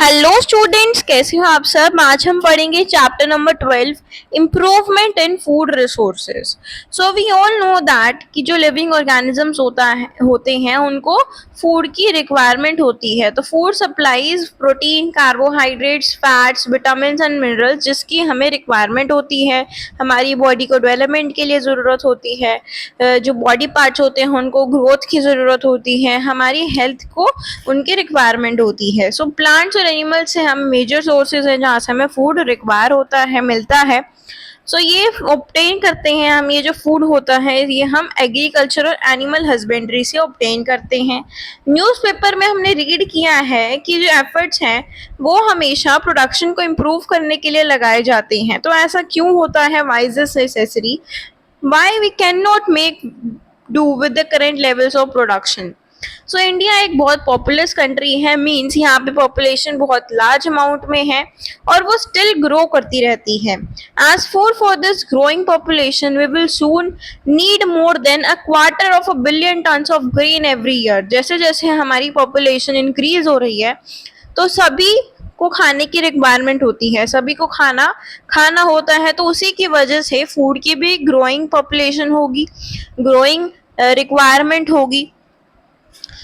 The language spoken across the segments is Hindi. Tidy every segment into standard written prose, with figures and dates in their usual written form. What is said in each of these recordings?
हेलो स्टूडेंट्स, कैसे हो आप सब। आज हम पढ़ेंगे chapter number 12, improvement in food resources. So we all know that कि जो लिविंग ऑर्गेनिजम्स होते हैं उनको फूड की रिक्वायरमेंट होती है। तो food supplies protein, carbohydrates, fats, vitamin and minerals जिसकी हमें रिक्वायरमेंट होती है, हमारी बॉडी को डेवलपमेंट के लिए ज़रूरत होती है। जो बॉडी पार्ट्स होते हैं उनको ग्रोथ की ज़रूरत होती है, हमारी हेल्थ को उनकी रिक्वायरमेंट होती है। सो प्लांट्स और एनिमल्स से हम मेजर सोर्सेज हैं जहाँ से हमें फूड रिक्वायर होता है, मिलता है। सो ये ऑब्टेन करते हैं हम, ये जो फूड होता है ये हम एग्रीकल्चर और एनिमल हस्बेंड्री से ऑब्टेन करते हैं। न्यूज़पेपर में हमने रीड किया है कि जो एफर्ट्स हैं वो हमेशा प्रोडक्शन को इम्प्रूव करने के लिए लगाए जाते हैं। तो ऐसा क्यों होता है, why is this necessary, why we can not make do with the current levels of production. So India एक बहुत पॉपुलस कंट्री है, मीन्स यहाँ पे पॉपुलेशन बहुत लार्ज अमाउंट में है और वो स्टिल ग्रो करती रहती है। As for this growing population we will soon need more than a quarter of a billion tons of grain every year. जैसे जैसे हमारी पॉपुलेशन इंक्रीज हो रही है तो सभी को खाने की रिक्वायरमेंट होती है, सभी को खाना खाना होता है। तो उसी की वजह से फूड की भी ग्रोइंग पॉपुलेशन होगी, ग्रोइंग रिक्वायरमेंट होगी।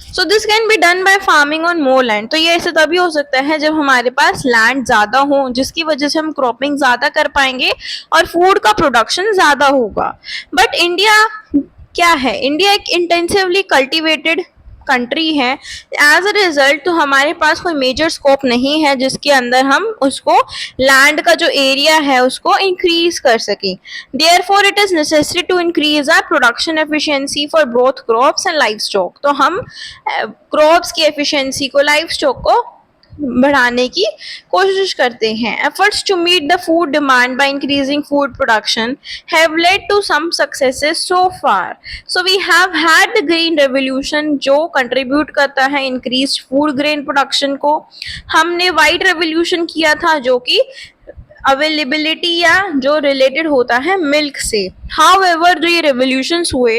So this can be done by farming on more land. तो ये ऐसे तभी हो सकता है जब हमारे पास लैंड ज़्यादा हो, जिसकी वजह से हम क्रॉपिंग ज़्यादा कर पाएंगे और फूड का प्रोडक्शन ज़्यादा होगा। बट इंडिया क्या है, इंडिया एक इंटेंसिवली कल्टिवेटेड कंट्री है। एज अ रिजल्ट तो हमारे पास कोई मेजर स्कोप नहीं है जिसके अंदर हम उसको लैंड का जो एरिया है उसको इंक्रीज कर सकें। Therefore it is necessary to increase our production efficiency for both crops and life stock. तो हम क्रॉप्स की एफिशिएंसी को, लाइफ स्टॉक को बढ़ाने की कोशिश करते हैं। Efforts to meet the food demand by increasing food production have led to some successes so far. So we have had the green revolution जो कंट्रीब्यूट करता है इंक्रीज फूड ग्रेन प्रोडक्शन को। हमने वाइट रेवोल्यूशन किया था जो कि अवेलेबिलिटी या जो रिलेटेड होता है मिल्क से। However, जो ये revolutions हुए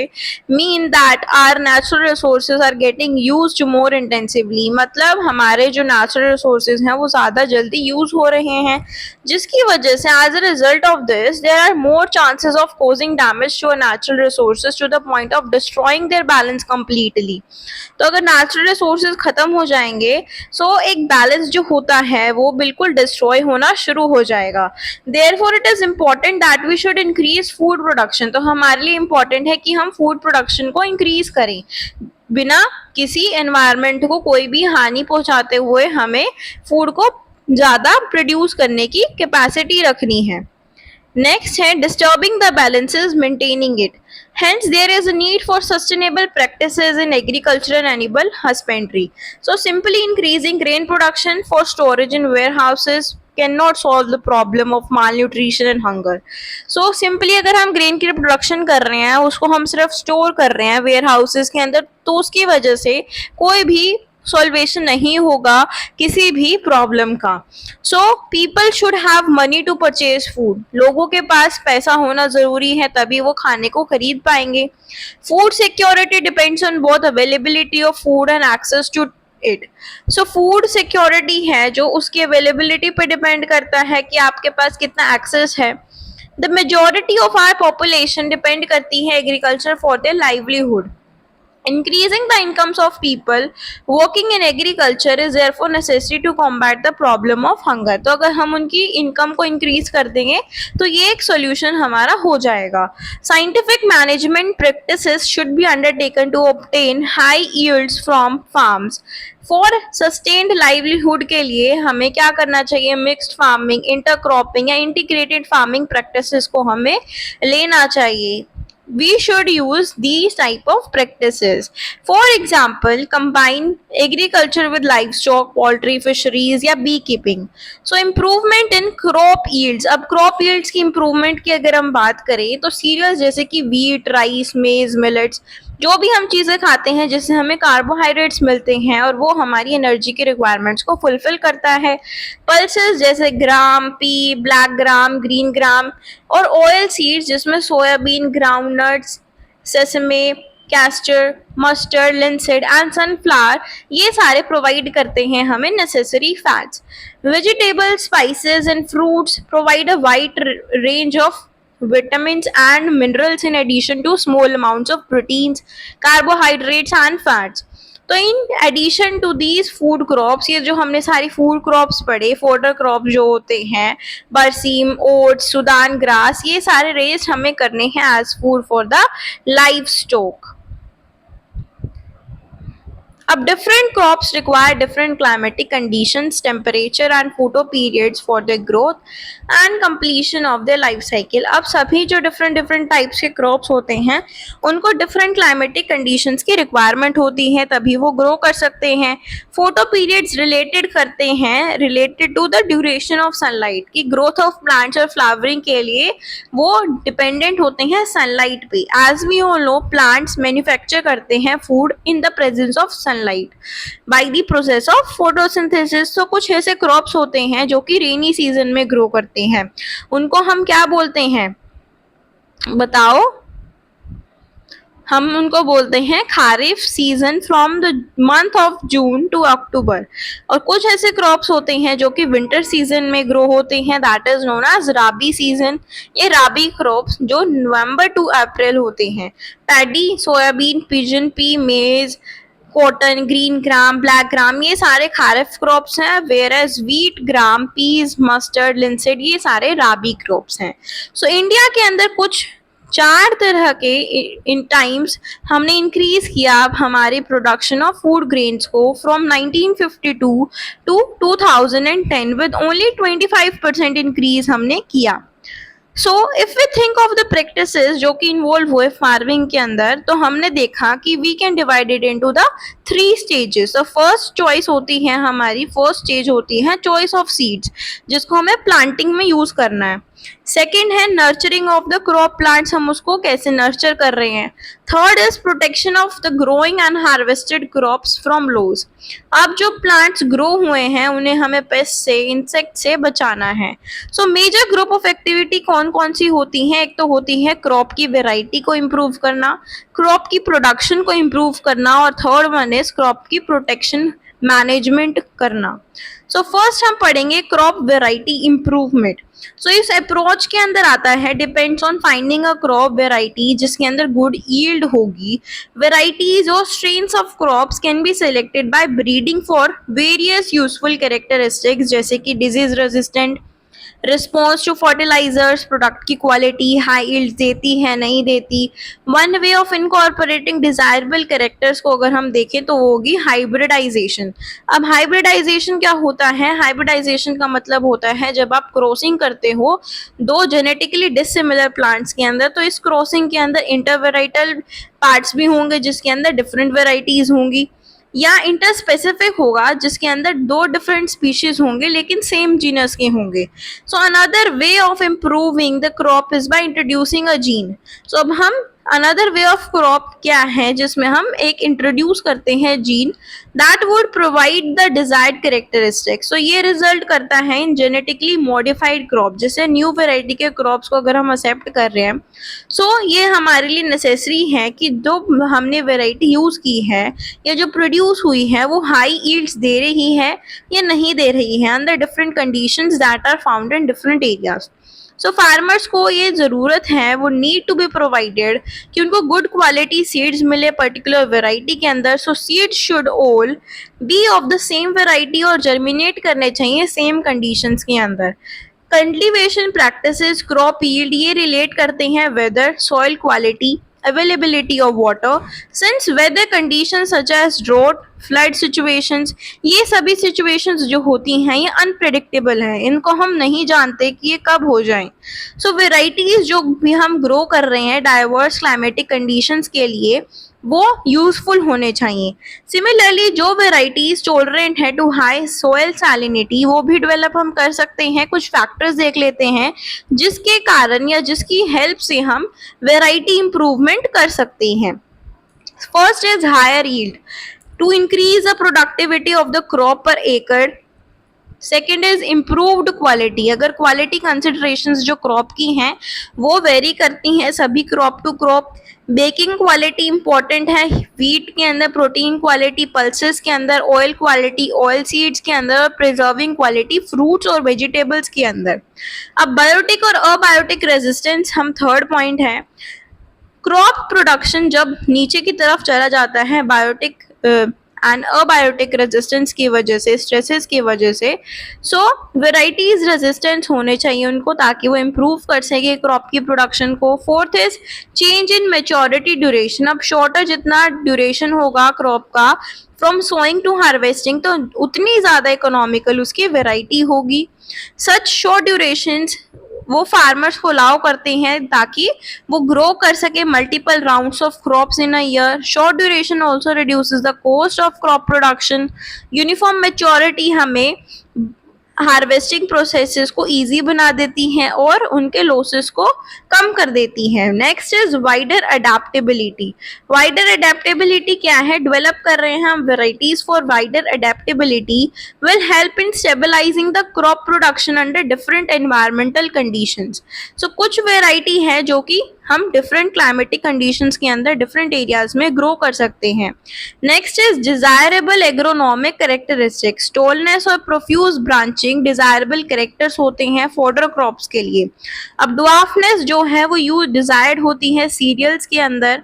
mean that our natural resources are getting used more intensively। मतलब हमारे जो natural resources हैं वो ज़्यादा जल्दी use हो रहे हैं, जिसकी वजह से as a result of this there are more chances of causing damage to our natural resources to the point of destroying their balance completely। तो अगर natural resources खत्म हो जाएंगे so एक balance जो होता है वो बिल्कुल destroy होना शुरू हो जाएगा। Therefore it is important that we should increase food production। तो हमारे लिए important है कि हम food production को increase करें, बिना किसी environment को कोई भी हानि पहुंचाते हुए हमें food को ज़्यादा produce करने की capacity रखनी है। Next है disturbing the balances, maintaining it। Hence, there is a need for sustainable practices in agriculture and animal husbandry। So, simply increasing grain production for storage in warehouses cannot solve the problem of malnutrition and hunger। So, simply अगर हम grain की production कर रहे हैं, उसको हम सिर्फ store कर रहे हैं warehouses के अंदर, तो उसकी वजह से कोई भी सॉल्वेशन नहीं होगा किसी भी प्रॉब्लम का। So people should have money to purchase food. लोगों के पास पैसा होना जरूरी है तभी वो खाने को खरीद पाएंगे। Food security depends on both availability of food and access to it. So food security है जो उसकी अवेलेबिलिटी पे डिपेंड करता है कि आपके पास कितना एक्सेस है। The majority of our population depend करती है agriculture for their livelihood. Increasing the incomes of people working in agriculture is therefore necessary to combat the problem of hunger। तो अगर हम उनकी इनकम को इंक्रीज कर देंगे तो ये एक सोल्यूशन हमारा हो जाएगा। Scientific management practices should be undertaken to obtain high yields from farms। For sustained livelihood के लिए हमें क्या करना चाहिए, मिक्स्ड फार्मिंग, इंटरक्रॉपिंग या इंटीग्रेटेड फार्मिंग प्रैक्टिसेस को हमें लेना चाहिए। We should use these type of practices। For example, combine agriculture with livestock, poultry, fisheries या beekeeping। So improvement in crop yields। अब crop yields की improvement की अगर हम बात करें तो cereals जैसे कि wheat, rice, maize, millets, जो भी हम चीज़ें खाते हैं जिससे हमें कार्बोहाइड्रेट्स मिलते हैं और वो हमारी एनर्जी के रिक्वायरमेंट्स को फुलफिल करता है। पल्सेस जैसे gram, pea, black gram, green gram और ऑयल सीड्स जिसमें soybean, groundnuts, sesame, castor, mustard, linseed and sunflower, ये सारे प्रोवाइड करते हैं हमें necessary fats. Vegetables, spices and fruits provide a wide range of vitamins and minerals in addition to small amounts of proteins, carbohydrates and fats. तो in addition to these food crops, ये जो हमने सारी फूड क्रॉप्स पढ़े, फोडर क्रॉप जो होते हैं, बरसीम, ओट्स, सुदान ग्रास, ये सारे रेस्ट हमें करने हैं as food for the livestock. अब different crops require different climatic conditions, temperature and photo periods for their growth and completion of their life cycle. अब सभी जो different types के crops होते हैं उनको different climatic conditions की requirement होती है, तभी वो grow कर सकते हैं. Photo periods related करते हैं related to the duration of sunlight, कि growth of plants और flowering के लिए वो dependent होते हैं sunlight पे. As we all know, plants manufacture करते हैं food in the presence of sunlight by the process of photosynthesis. तो कुछ ऐसे क्रॉप्स होते हैं जो कि रेनी सीजन में ग्रो करते हैं, उनको हम क्या बोलते हैं बताओ? हम उनको बोलते हैं kharif season from the month of June to October. और कुछ ऐसे क्रॉप्स होते हैं जो कि विंटर सीजन में ग्रो होते हैं, that is known as rabi season. ये राबी क्रॉप्स जो नवंबर टू अप्रैल होते हैं. Paddy, soybean, pigeon pea, maize, cotton, green gram, black gram, ये सारे खारिफ क्रॉप्स हैं. Whereas wheat, gram, peas, mustard, linseed, ये सारे राबी क्रॉप्स हैं. सो इंडिया के अंदर कुछ 4 तरह के इन टाइम्स हमने इंक्रीज किया अब हमारी प्रोडक्शन ऑफ फूड ग्रेन्स को from 1952 to 2010 with only 25% increase हमने किया. So if we think of the practices जो कि इन्वॉल्व हुए फार्मिंग के अंदर, तो हमने देखा कि we can divide it into the 3 stages. तो फर्स्ट चॉइस होती है हमारी, फर्स्ट स्टेज होती है चॉइस ऑफ सीड्स, जिसको हमें प्लांटिंग में यूज करना है. सेकेंड है nurturing of the crop plants, हम उसको कैसे नर्चर कर रहे हैं. Third is protection of the growing and harvested crops from loss. अब जो प्लांट्स ग्रो हुए हैं उन्हें हमें पेस्ट से, इंसेक्ट से बचाना है. So major group of activity कौन कौन सी होती हैं? एक तो होती है क्रॉप की वेराइटी को इम्प्रूव करना, क्रॉप की प्रोडक्शन को इम्प्रूव करना, और थर्ड वन इज क्रॉप की प्रोटेक्शन मैनेजमेंट करना. सो फर्स्ट हम पढ़ेंगे क्रॉप वेराइटी इम्प्रूवमेंट. सो इस अप्रोच के अंदर आता है depends on finding a crop variety जिसके अंदर गुड यील्ड होगी. वेराइटीज और strains of crops can be selected by breeding for various useful characteristics, जैसे कि disease resistant, response to fertilizers, product की क्वालिटी, हाई यील्ड देती है नहीं देती. One way of incorporating desirable characters को अगर हम देखें तो वो होगी हाइब्रिडाइजेशन. अब हाइब्रिडाइजेशन क्या होता है? हाइब्रिडाइजेशन का मतलब होता है जब आप क्रॉसिंग करते हो दो जेनेटिकली डिसिमिलर प्लांट्स के अंदर, तो इस क्रॉसिंग के अंदर इंटरवेराइटल पार्ट्स भी होंगे जिसके अंदर डिफरेंट वेराइटीज होंगी, या इंटरस्पेसिफिक होगा जिसके अंदर 2 डिफरेंट स्पीशीज होंगे लेकिन सेम जीनस के होंगे. So another way of improving the crop is by introducing a gene. So अब हम अनदर वे ऑफ क्रॉप क्या है जिसमें हम एक इंट्रोड्यूस करते हैं gene that would provide the desired characteristics. So ये रिजल्ट करता है इन जेनेटिकली मॉडिफाइड क्रॉप, जैसे न्यू वेराइटी के क्रॉप्स को अगर हम एक्सेप्ट कर रहे हैं, सो ये हमारे लिए नेसेसरी है कि जो हमने वेराइटी यूज की है या जो प्रोड्यूस हुई है वो हाई यील्ड्स दे रही है या नहीं दे रही है under different conditions that are found in different areas. So farmers को ये ज़रूरत है, वो नीड टू बी प्रोवाइडेड कि उनको गुड क्वालिटी सीड्स मिले पर्टिकुलर वेराइटी के अंदर. So seeds should all be of the same variety और जर्मिनेट करने चाहिए सेम कंडीशंस के अंदर. कल्टीवेशन प्रैक्टिसेस, क्रॉप यील्ड, ये रिलेट करते हैं weather, soil quality, availability of water. Since weather conditions such as drought, flood situations, ये सभी सिचुएशंस जो होती हैं ये अनप्रेडिक्टेबल हैं, इनको हम नहीं जानते कि ये कब हो जाएं. सो वेराइटीज जो भी हम ग्रो कर रहे हैं डाइवर्स क्लाइमेटिक कंडीशंस के लिए वो यूजफुल होने चाहिए. सिमिलरली जो वेराइटीज टॉलरेंट है टू हाई सोयल सैलिनिटी वो भी डेवलप हम कर सकते हैं. कुछ फैक्टर्स देख लेते हैं जिसके कारण या जिसकी हेल्प से हम वेराइटी इंप्रूवमेंट कर सकते हैं. First is higher yield. To increase the productivity of the crop per acre, second is improved quality, अगर क्वालिटी कंसिडरेशंस जो क्रॉप की हैं वो वेरी करती हैं सभी crop to crop. Baking quality important है, व्हीट के अंदर प्रोटीन क्वालिटी, पल्सेस के अंदर ऑयल क्वालिटी, ऑयल सीड्स के अंदर, और प्रिजर्विंग क्वालिटी फ्रूट्स और वेजिटेबल्स के अंदर। अब बायोटिक और अबायोटिक रेजिस्टेंस हम थर्ड पॉइंट है। क्रॉप प्रोडक्शन जब नीचे की तरफ चला जाता है बायोटिक एंड अबायोटिक रेजिस्टेंस की वजह से, स्ट्रेसेस की वजह से, सो वेराइटीज रेजिस्टेंस होने चाहिए उनको ताकि वो इम्प्रूव कर सके क्रॉप की प्रोडक्शन को। Fourth is change in maturity duration, अब शॉर्टर जितना ड्यूरेशन होगा क्रॉप का फ्रॉम सोइंग टू हार्वेस्टिंग तो उतनी ज़्यादा इकोनॉमिकल उसकी वेराइटी होगी। सच शॉर्ट ड्यूरेशंस वो फार्मर्स को अलाउ करते हैं ताकि वो ग्रो कर सके multiple rounds of crops in a year. Short duration also reduces the cost of crop production. Uniform maturity हमें हार्वेस्टिंग प्रोसेसेस को इजी बना देती हैं और उनके लॉसेस को कम कर देती हैं। Next is wider adaptability. Wider adaptability क्या है? डेवलप कर रहे हैं हम varieties for wider adaptability will help in stabilising the crop production under different environmental conditions. So कुछ वेराइटी है जो कि हम डिफरेंट क्लाइमेटिक कंडीशंस के अंदर डिफरेंट एरियाज में ग्रो कर सकते हैं। Next is desirable agronomic characteristics. Tallness और प्रोफ्यूज ब्रांचिंग डिजायरेबल कैरेक्टर्स होते हैं फॉडर क्रॉप्स के लिए। अब ड्वार्फनेस जो है वो यूज डिजायर्ड होती है सीरियल्स के अंदर।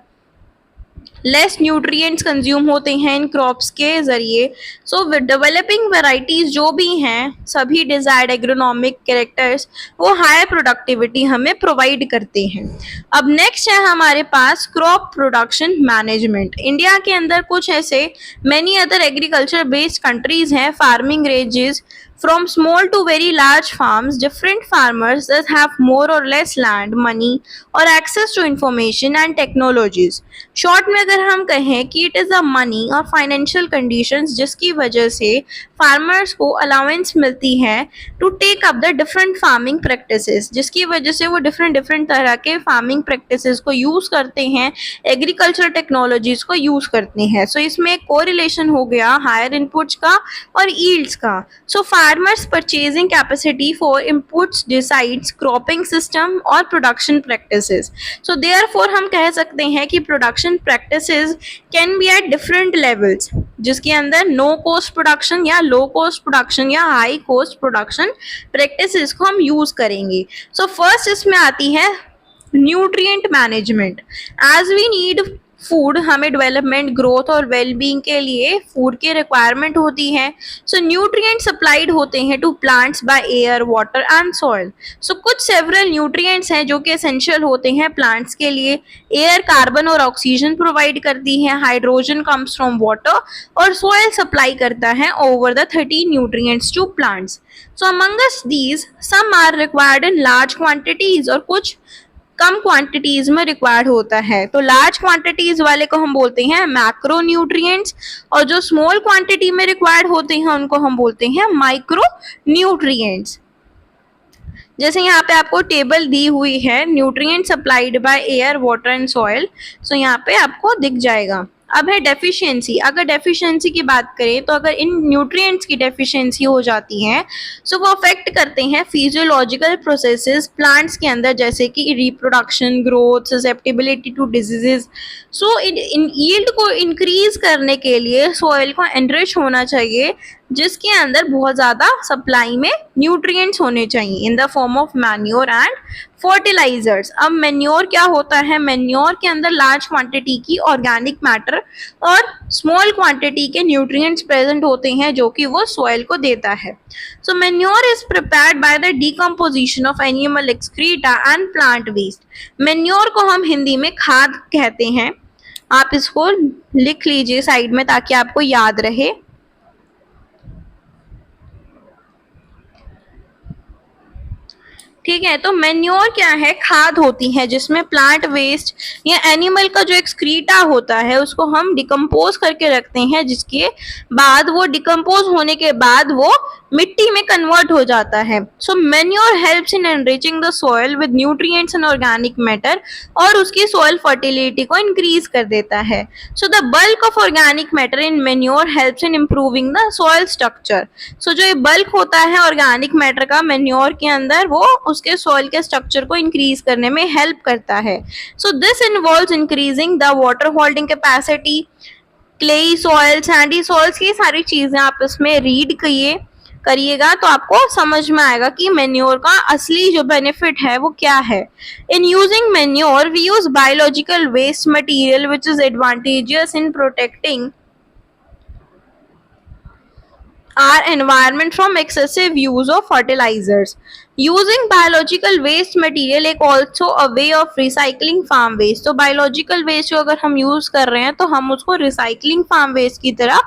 लेस न्यूट्रिएंट्स कंज्यूम होते हैं इन क्रॉप्स के जरिए। सो डेवलपिंग वेराइटीज जो भी हैं सभी डिजायर्ड एग्रोनॉमिक कैरेक्टर्स वो हाई प्रोडक्टिविटी हमें प्रोवाइड करते हैं। अब नेक्स्ट है हमारे पास क्रॉप प्रोडक्शन मैनेजमेंट। इंडिया के अंदर कुछ ऐसे many other agriculture based countries हैं, farming ranges from small to very large farms, different farmers that have more or less land, money or access to information and technologies. Short में अगर हम कहें कि इट इज़ अ मनी और फाइनेंशियल कंडीशंस जिसकी वजह से फार्मर्स को अलाउंस मिलती है to take up the different farming practices, जिसकी वजह से वो डिफरेंट तरह के फार्मिंग प्रैक्टिसेस को यूज़ करते हैं, एग्रीकल्चर टेक्नोलॉजीज को यूज़ करते हैं। सो इसमें एक कोरिलेशन हो गया हायर इनपुट्स का और यील्ड्स का। So farmers purchasing capacity for inputs decides cropping system और प्रोडक्शन प्रैक्टिसेस। सो देयरफॉर हम कह सकते हैं कि production practices can be at different levels, जिसके अंदर नो कॉस्ट प्रोडक्शन या लो कॉस्ट प्रोडक्शन या हाई कॉस्ट प्रोडक्शन प्रैक्टिसेस को हम यूज करेंगे। सो फर्स्ट इसमें आती है nutrient management. As we need food, हमें डेवलपमेंट, ग्रोथ और वेलबींग के लिए फूड की रिक्वायरमेंट होती है। सो न्यूट्रिएंट सप्लाइड होते हैं to plants by air, water and soil. So कुछ सेवरल न्यूट्रिएंट्स हैं जो कि एसेंशियल होते हैं प्लांट्स के लिए। एयर कार्बन और ऑक्सीजन प्रोवाइड करती है, हाइड्रोजन कम्स फ्रॉम वाटर और सॉइल सप्लाई करता है over the 13 nutrients to plants. So amongst these some are required in large quantities और कुछ कम क्वांटिटीज में रिक्वायर्ड होता है। तो लार्ज क्वांटिटीज वाले को हम बोलते हैं मैक्रो न्यूट्रिएंट्स और जो स्मॉल क्वांटिटी में रिक्वायर्ड होते हैं उनको हम बोलते हैं माइक्रो न्यूट्रिएंट्स। जैसे यहाँ पे आपको टेबल दी हुई है nutrient supplied by air, water and soil. So यहाँ पे आपको दिख जाएगा। अब है डेफिशिएंसी। अगर डेफिशिएंसी की बात करें तो अगर इन न्यूट्रिएंट्स की डेफिशिएंसी हो जाती है सो वो अफेक्ट करते हैं फिजियोलॉजिकल प्रोसेसेस प्लांट्स के अंदर, जैसे कि reproduction, growth, susceptibility to diseases. So इन यील्ड को इंक्रीज करने के लिए सॉइल को एनरिच होना चाहिए, जिसके अंदर बहुत ज़्यादा सप्लाई में न्यूट्रिएंट्स होने चाहिए in the form of manure and fertilisers. अब मैन्योर क्या होता है? मैन्योर के अंदर लार्ज क्वांटिटी की ऑर्गेनिक मैटर और स्मॉल क्वांटिटी के न्यूट्रिएंट्स प्रेजेंट होते हैं जो कि वो सॉइल को देता है। So manure is prepared by the decomposition of animal excreta and plant waste. Manure को हम हिंदी में खाद कहते हैं। आप इसको लिख लीजिए साइड में ताकि आपको याद रहे। ठीक है, तो मैन्योर क्या है, खाद होती है जिसमें प्लांट वेस्ट या एनिमल का जो एक्सक्रीटा होता है उसको हम डिकम्पोज करके रखते हैं, जिसके बाद वो डिकम्पोज होने के बाद वो मिट्टी में कन्वर्ट हो जाता है। So manure helps in enriching the soil with nutrients and organic matter, और उसकी सॉइल फर्टिलिटी को इंक्रीज कर देता है। So the bulk of organic matter in manure helps in improving the soil structure. So जो ये बल्क होता है ऑर्गेनिक मैटर का मैन्योर के अंदर, वो उसके सॉइल के स्ट्रक्चर को इंक्रीज करने में हेल्प करता है। So this involves increasing the water holding capacity, clayey soil, Sandy soils, ये सारी चीजें आप इसमें रीड करिएगा तो आपको समझ में आएगा कि मैन्योर का असली जो बेनिफिट है वो क्या है। In using manure we use biological waste material which is advantageous in protecting our environment from excessive use of fertilizers. Using biological waste material एक also a way of recycling farm waste. तो biological waste जो अगर हम use कर रहे हैं तो हम उसको recycling farm waste की तरह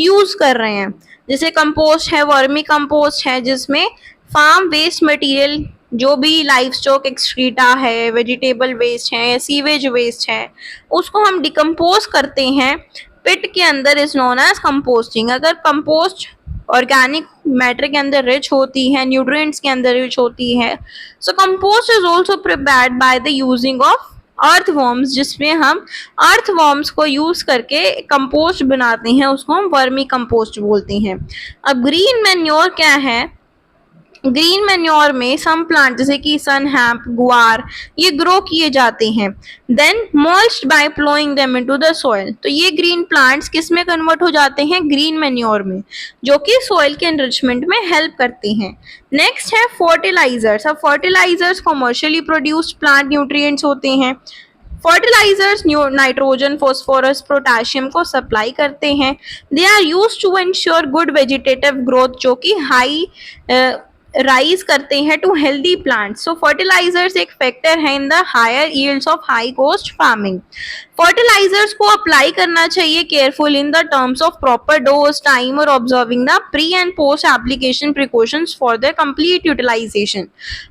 use कर रहे हैं। जैसे कंपोस्ट है, वर्मी कंपोस्ट है, जिसमें फार्म वेस्ट मटेरियल जो भी लाइफ स्टॉक एक्सक्रीटा है, वेजिटेबल वेस्ट है, सीवेज वेस्ट है, उसको हम डिकम्पोज करते हैं पिट के अंदर, इज नोन एज कंपोस्टिंग। अगर कंपोस्ट ऑर्गेनिक मैटर के अंदर रिच होती है, न्यूट्रिएंट्स के अंदर रिच होती है। So compost is also prepared by the using of earthworms, जिसमें हम अर्थवॉर्म्स को यूज करके कंपोस्ट बनाते हैं, उसको हम वर्मी कंपोस्ट बोलते हैं। अब ग्रीन मैन्योर क्या है, ग्रीन मैन्योर में सम प्लांट जैसे कि सन हैम्प, गुआर, ये ग्रो किए जाते हैं, then mulched by ploughing them into the soil. तो ये ग्रीन प्लांट्स किस में कन्वर्ट हो जाते हैं, ग्रीन मैन्योर में, जो कि सॉइल के एनरिचमेंट में हेल्प करते हैं। नेक्स्ट है फर्टिलाइजर्स। अब fertilisers commercially produced plant nutrients होते हैं। फर्टिलाइजर्स नाइट्रोजन, फॉस्फोरस, पोटाशियम को सप्लाई करते हैं। They are used to ensure good vegetative growth, जो कि हाई राइज करते हैं to healthy plants. So fertilisers एक फैक्टर है in the higher yields of high cost farming. Fertilisers को अप्लाई करना चाहिए careful in the terms of proper dose, time और observing the pre and post application precautions for the complete utilization.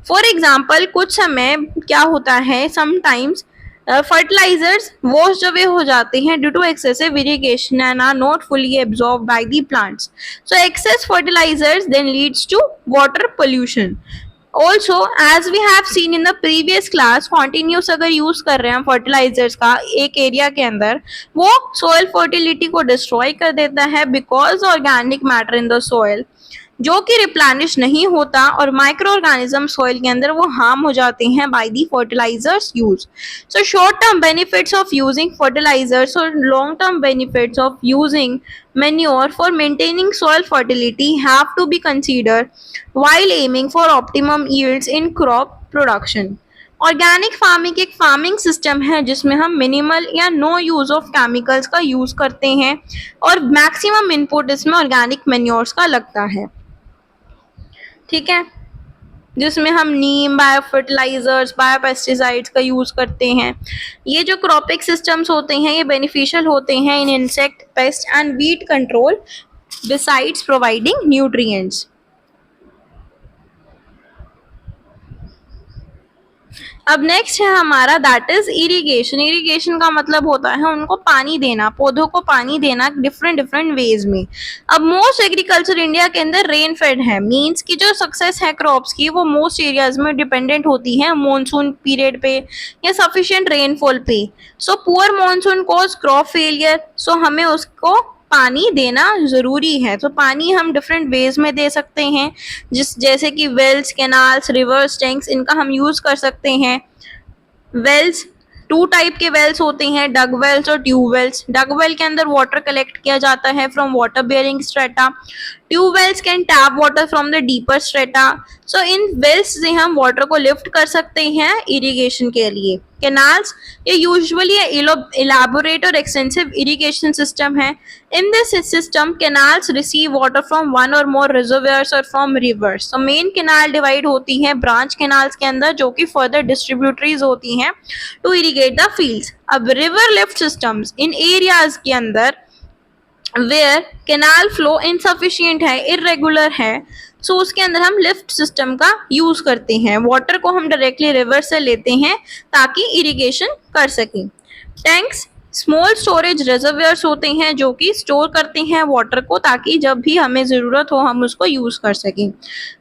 For example कुछ समय क्या होता है, समटाइम्स fertilizers washed away हो जाते हैं due to excessive irrigation and are not fully absorbed by the plants. So excess fertilizers then leads to water pollution. Also, as we have seen in the previous class, continuous अगर यूज कर रहे हैं fertilizers का एक एरिया के अंदर, वो soil fertility को destroy कर देता है because organic matter in the soil जो कि रिप्लेनिश नहीं होता, और माइक्रो ऑर्गेनिज्म सॉइल के अंदर वो हार्म हो जाते हैं by the fertilisers use. So short term benefits of using fertilisers और long term benefits of using manure for maintaining soil fertility have to be considered while aiming for optimum yields in crop production. Organic farming एक फार्मिंग सिस्टम है जिसमें हम मिनिमल या नो यूज ऑफ केमिकल्स का यूज करते हैं, और मैक्सिमम इनपुट इसमें ऑर्गेनिक मैन्योर्स का लगता है। ठीक है, जिसमें हम नीम, बायो फर्टिलाइजर्स, बायो पेस्टिसाइड्स का यूज करते हैं। ये जो क्रॉपिंग सिस्टम्स होते हैं ये बेनिफिशियल होते हैं इन insect, paste and wheat control besides providing nutrients. अब नेक्स्ट है हमारा दैट इज इरिगेशन। इरिगेशन का मतलब होता है उनको पानी देना, पौधों को पानी देना डिफरेंट डिफरेंट वेज में। अब मोस्ट एग्रीकल्चर इंडिया के अंदर रेन फेड है, मींस की जो सक्सेस है क्रॉप्स की वो मोस्ट एरियाज में डिपेंडेंट होती है मॉनसून पीरियड पे या सफिशिएंट रेनफॉल पे। So poor monsoon cause crop failure, so हमें उसको पानी देना जरूरी है। तो पानी हम डिफरेंट वेज में दे सकते हैं, जैसे कि वेल्स, कैनाल्स, रिवर्स, टैंक्स, इनका हम यूज कर सकते हैं। वेल्स, टू टाइप के वेल्स होते हैं, डग वेल्स और ट्यूब वेल्स। डग वेल के अंदर वाटर कलेक्ट किया जाता है from water bearing strata. Tube wells can tap water from the deeper strata. So इन वेल्स से हम वाटर को लिफ्ट कर सकते हैं इरिगेशन के लिए। कैनाल्स, ये यूजुअली इलाबोरेट और एक्सटेंसिव इरिगेशन सिस्टम है। In this system canals receive water from one और मोर रिजर्वायर्स और फ्रॉम रिवर्स। तो मेन कैनाल डिवाइड होती है ब्रांच कैनाल्स के अंदर, जो कि फर्दर डिस्ट्रीब्यूटरीज होती हैं टू इरिगेट द फील्ड्स। अब river lift systems in areas के अंदर वेयर कैनाल फ्लो इनसफिशिएंट है, इरेगुलर है, सो उसके अंदर हम लिफ्ट सिस्टम का यूज करते हैं। वाटर को हम डायरेक्टली रिवर से लेते हैं ताकि इरिगेशन कर सकें। टैंक्स स्मॉल स्टोरेज रिजर्वियर्स होते हैं जो कि स्टोर करते हैं वाटर को ताकि जब भी हमें ज़रूरत हो हम उसको यूज़ कर सकें।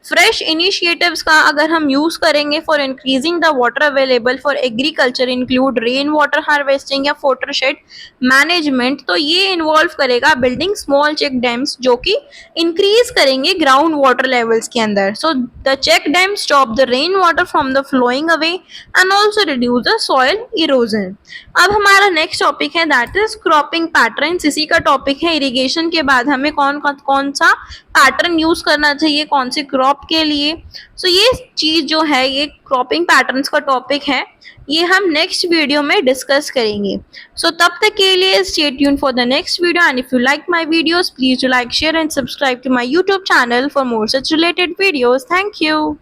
फ्रेश इनिशिएटिव्स का अगर हम यूज़ करेंगे for increasing the water available for agriculture include rain water harvesting या वाटरशेड मैनेजमेंट, तो ये इन्वॉल्व करेगा बिल्डिंग स्मॉल चेक डैम्स जो कि इंक्रीज करेंगे ग्राउंड वाटर लेवल्स के अंदर। So the check dam stop the rain water from the flowing away and also reduce the soil erosion. अब हमारा नेक्स्ट टॉपिक है दैट इज क्रॉपिंग पैटर्न्स। इसी का टॉपिक है इरिगेशन के बाद हमें कौन सा पैटर्न यूज करना चाहिए कौन से क्रॉप के लिए। सो ये चीज जो है ये क्रॉपिंग पैटर्न्स का टॉपिक है, ये हम नेक्स्ट वीडियो में डिस्कस करेंगे। सो तब तक के लिए stay tune for the next video and if you like my videos please do like share and subscribe to my YouTube channel for more such related videos. Thank you.